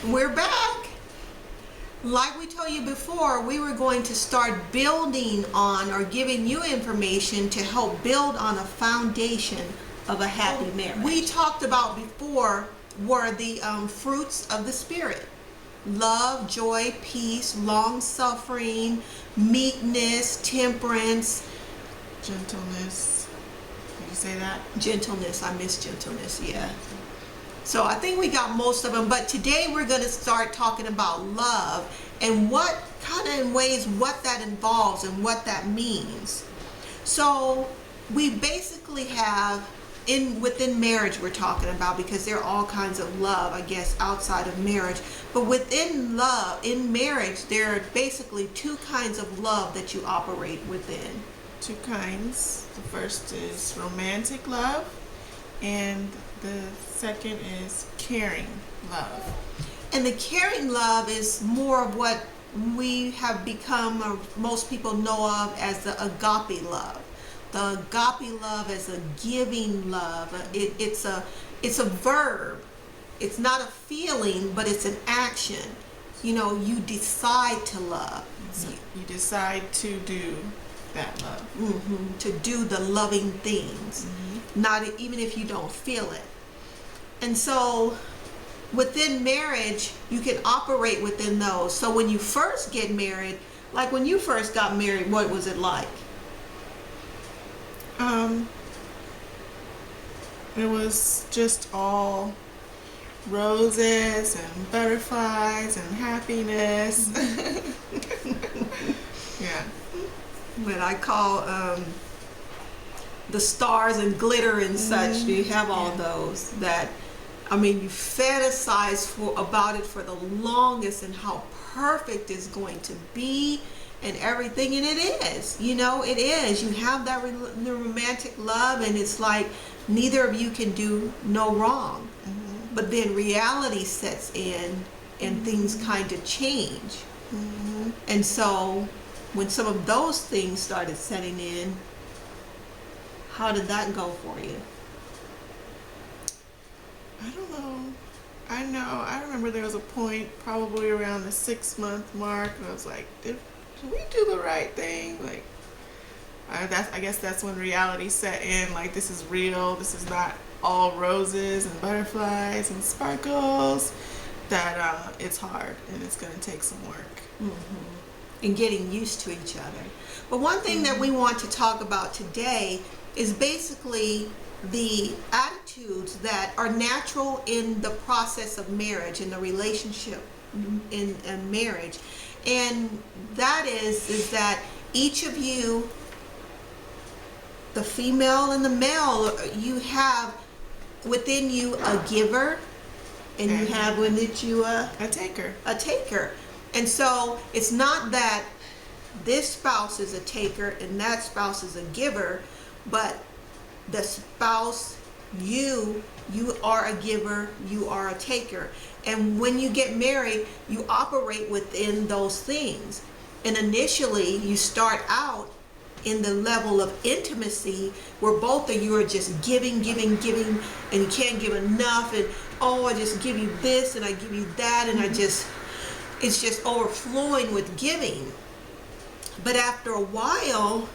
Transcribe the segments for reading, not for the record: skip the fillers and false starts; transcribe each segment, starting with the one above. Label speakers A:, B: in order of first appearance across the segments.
A: We're back. Like we told you before, we were going to start building on or giving you information to help build on a foundation of a happy marriage. We talked about before were the fruits of the Spirit. Love, joy, peace, long-suffering, meekness, temperance.
B: Gentleness. Did you say that?
A: Gentleness. I miss gentleness, yeah. So I think we got most of them, but today we're going to start talking about love and what kind of ways what that involves and what that means. So we basically have within marriage we're talking about, because there are all kinds of love, I guess, outside of marriage. But within love, in marriage, there are basically two kinds of love that you operate within.
B: Two kinds. The first is romantic love, and the second is caring love.
A: And the caring love is more of what we have become, or most people know of, as the agape love. The agape love is a giving love. It's a verb. It's not a feeling, but it's an action. You know, you decide to love.
B: So you decide to do that love.
A: Mm-hmm. To do the loving things. Mm-hmm. Not even if you don't feel it. And so within marriage, you can operate within those. So when you first get married, like when you first got married, what was it like?
B: It was just all roses and butterflies and happiness. Yeah.
A: What I call the stars and glitter and such. You have all those that, I mean, you fantasize about it for the longest and how perfect it's going to be and everything, and it is. You know, it is. You have that the romantic love, and it's like neither of you can do no wrong. Mm-hmm. But then reality sets in, and things kind of change. Mm-hmm. And so when some of those things started setting in, how did that go for you?
B: I don't know. I remember there was a point probably around the 6-month mark, and I was like, did we do the right thing? Like, I guess that's when reality set in. Like, this is real. This is not all roses and butterflies and sparkles. That it's hard, and it's going to take some work.
A: Mm-hmm. And getting used to each other. But one thing that we want to talk about today is basically the attitudes that are natural in the process of marriage, in the relationship in marriage. And that is that each of you, the female and the male, you have within you a giver, and you have within you a taker. And so it's not that this spouse is a taker and that spouse is a giver, but the spouse, you are a giver, you are a taker. And when you get married, you operate within those things. And initially, you start out in the level of intimacy where both of you are just giving, and you can't give enough, and I just give you this and I give you that, and it's just overflowing with giving. But after a while,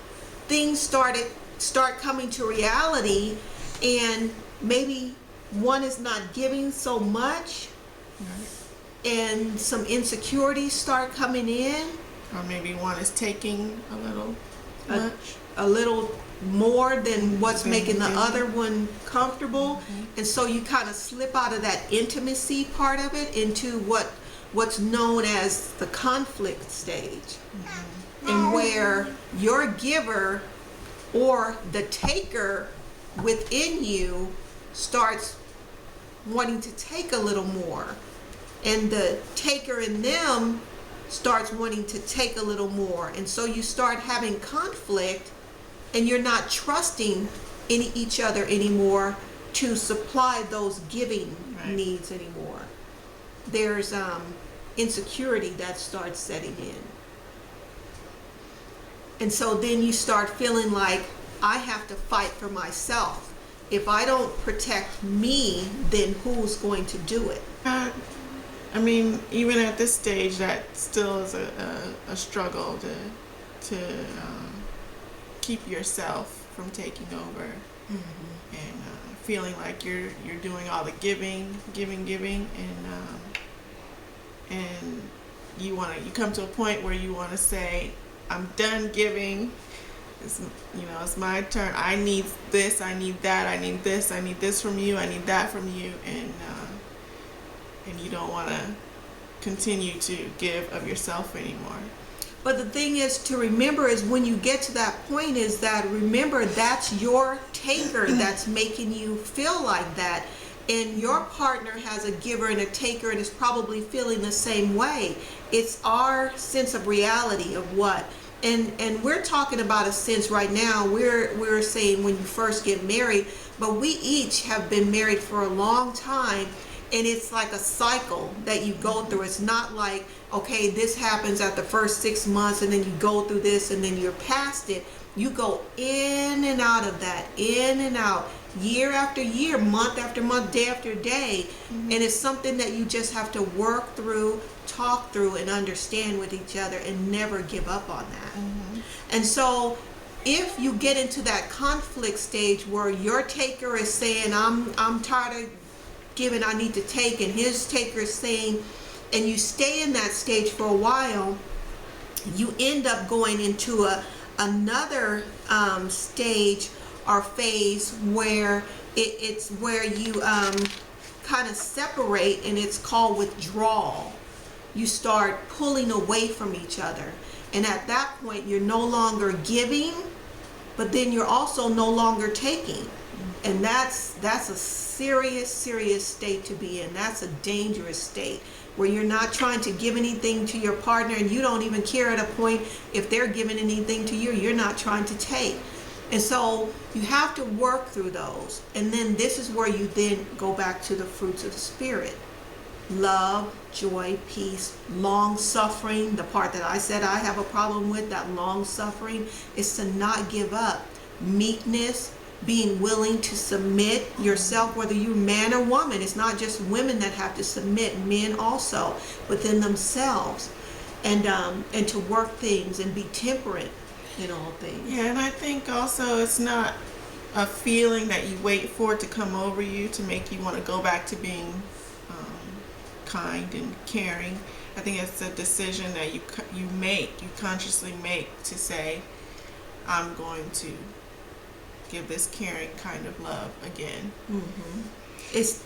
A: things start coming to reality, and maybe one is not giving so much, and some insecurities start coming in,
B: or maybe one is taking a little much,
A: a little more than what's making the other one comfortable. And so you kind of slip out of that intimacy part of it into what's known as the conflict stage. And where your giver or the taker within you starts wanting to take a little more, and the taker in them starts wanting to take a little more, and so you start having conflict, and you're not trusting each other anymore to supply those giving needs anymore. There's insecurity that starts setting in. And so then you start feeling like, I have to fight for myself. If I don't protect me, then who's going to do it?
B: I I mean, even at this stage, that still is a struggle to keep yourself from taking over, and feeling like you're doing all the giving, and you come to a point where you want to say, I'm done giving. It's my turn. I need this. I need that. I need this. I need this from you. I need that from you, and you don't want to continue to give of yourself anymore.
A: But the thing is to remember is when you get to that point is that remember that's your taker that's making you feel like that. And your partner has a giver and a taker and is probably feeling the same way. It's our sense of reality of what. And we're talking about a sense right now. We're saying when you first get married, but we each have been married for a long time. And it's like a cycle that you go through. It's not like, okay, this happens at the first 6 months and then you go through this and then you're past it. You go in and out of that, in and out, year after year, month after month, day after day. And it's something that you just have to work through, talk through, and understand with each other and never give up on that. And so if you get into that conflict stage where your taker is saying, I'm tired of giving, I need to take, and his taker is saying, and you stay in that stage for a while, you end up going into another stage or phase where it's where you kind of separate, and it's called withdrawal. You start pulling away from each other, and at that point you're no longer giving, but then you're also no longer taking. And that's a serious state to be in. That's a dangerous state where you're not trying to give anything to your partner, and you don't even care at a point if they're giving anything to you. You're not trying to take. And so you have to work through those. And then this is where you then go back to the fruits of the Spirit. Love, joy, peace, long suffering. The part that I said I have a problem with, that long suffering, is to not give up. Meekness, being willing to submit yourself, whether you're man or woman. It's not just women that have to submit, men also within themselves, and to work things and be temperate in all things.
B: Yeah, and I think also it's not a feeling that you wait for it to come over you to make you want to go back to being kind and caring. I think it's a decision that you consciously make to say, I'm going to give this caring kind of love again.
A: Is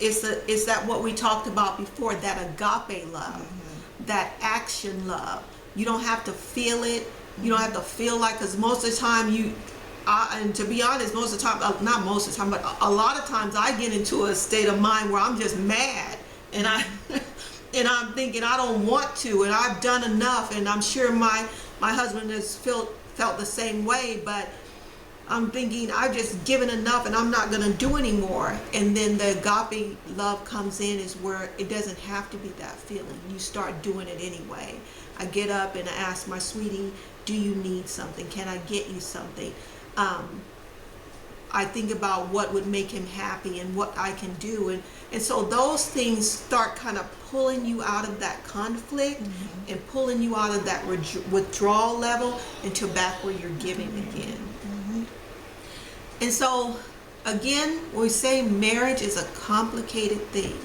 A: that what we talked about before, that agape love, that action love. You don't have to feel it. You don't have to feel like, because most of the time and to be honest, most of the time, not most of the time, but a lot of times I get into a state of mind where I'm just mad, and I'm thinking I don't want to, and I've done enough, and I'm sure my husband has felt the same way, but I'm thinking I've just given enough and I'm not going to do anymore. And then the agape love comes in, is where it doesn't have to be that feeling. You start doing it anyway. I get up and I ask my sweetie, do you need something? Can I get you something? I think about what would make him happy and what I can do. And so those things start kind of pulling you out of that conflict and pulling you out of that withdrawal level into back where you're giving again. And so, again, we say marriage is a complicated thing.